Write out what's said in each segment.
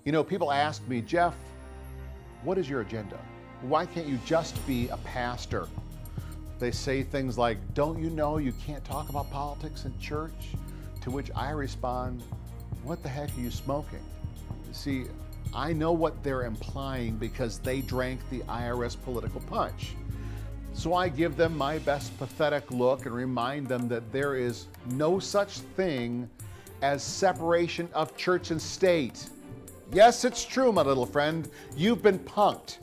You know, people ask me, Jeff, what is your agenda? Why can't you just be a pastor? They say things like, don't you know you can't talk about politics in church? To which I respond, what the heck are you smoking? See, I know what they're implying because they drank the IRS political punch. So I give them my best pathetic look and remind them that there is no such thing as separation of church and state. Yes, it's true, my little friend. You've been punked.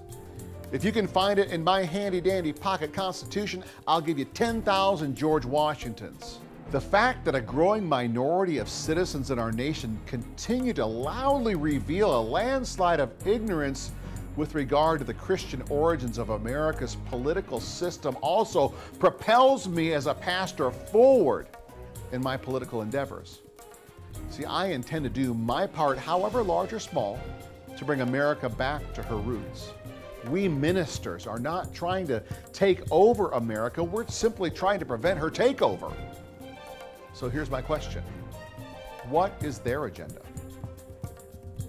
If you can find it in my handy-dandy pocket constitution, I'll give you 10,000 George Washingtons. The fact that a growing minority of citizens in our nation continue to loudly reveal a landslide of ignorance with regard to the Christian origins of America's political system also propels me as a pastor forward in my political endeavors. See, I intend to do my part, however large or small, to bring America back to her roots. We ministers are not trying to take over America, we're simply trying to prevent her takeover. So here's my question. What is their agenda?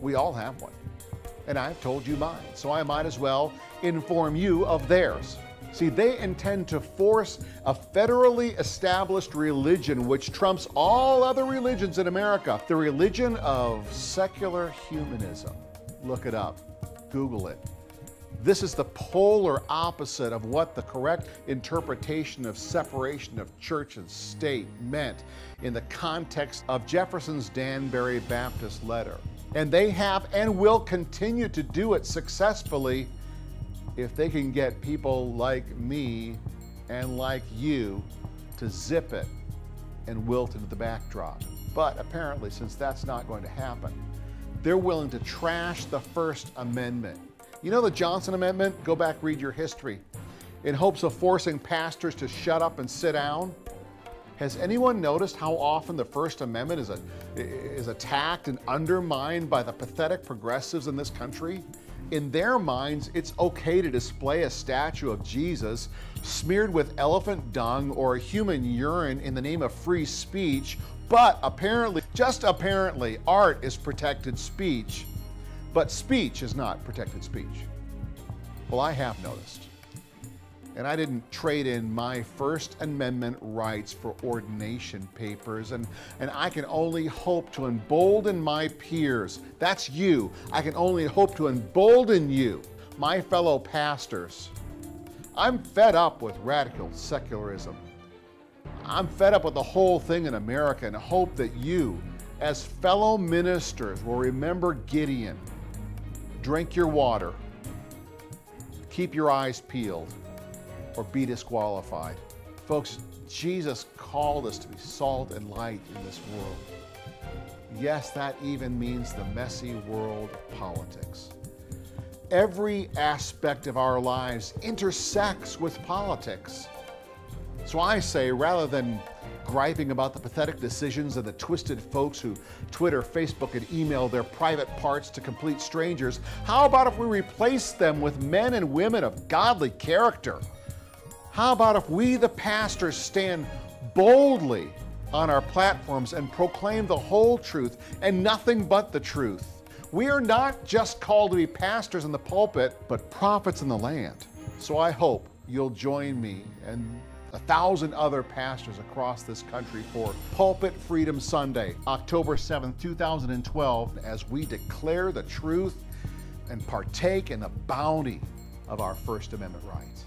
We all have one, and I've told you mine, so I might as well inform you of theirs. See, they intend to force a federally established religion which trumps all other religions in America, the religion of secular humanism. Look it up, Google it. This is the polar opposite of what the correct interpretation of separation of church and state meant in the context of Jefferson's Danbury Baptist letter. And they have and will continue to do it successfully if they can get people like me and like you to zip it and wilt into the backdrop. But apparently, since that's not going to happen, they're willing to trash the First Amendment. You know the Johnson Amendment? Go back, read your history. In hopes of forcing pastors to shut up and sit down. Has anyone noticed how often the First Amendment is attacked and undermined by the pathetic progressives in this country? In their minds, it's okay to display a statue of Jesus smeared with elephant dung or human urine in the name of free speech, but apparently, just apparently, art is protected speech. But speech is not protected speech. Well, I have noticed. And I didn't trade in my First Amendment rights for ordination papers, and I can only hope to embolden my peers. That's you. I can only hope to embolden you, my fellow pastors. I'm fed up with radical secularism. I'm fed up with the whole thing in America and hope that you, as fellow ministers, will remember Gideon. Drink your water, keep your eyes peeled, or be disqualified. Folks, Jesus called us to be salt and light in this world. Yes, that even means the messy world of politics. Every aspect of our lives intersects with politics. So I say, rather than griping about the pathetic decisions of the twisted folks who Twitter, Facebook, and email their private parts to complete strangers, how about if we replace them with men and women of godly character? How about if we, the pastors, stand boldly on our platforms and proclaim the whole truth and nothing but the truth? We are not just called to be pastors in the pulpit, but prophets in the land. So I hope you'll join me and 1,000 other pastors across this country for Pulpit Freedom Sunday, October 7th, 2012, as we declare the truth and partake in the bounty of our First Amendment rights.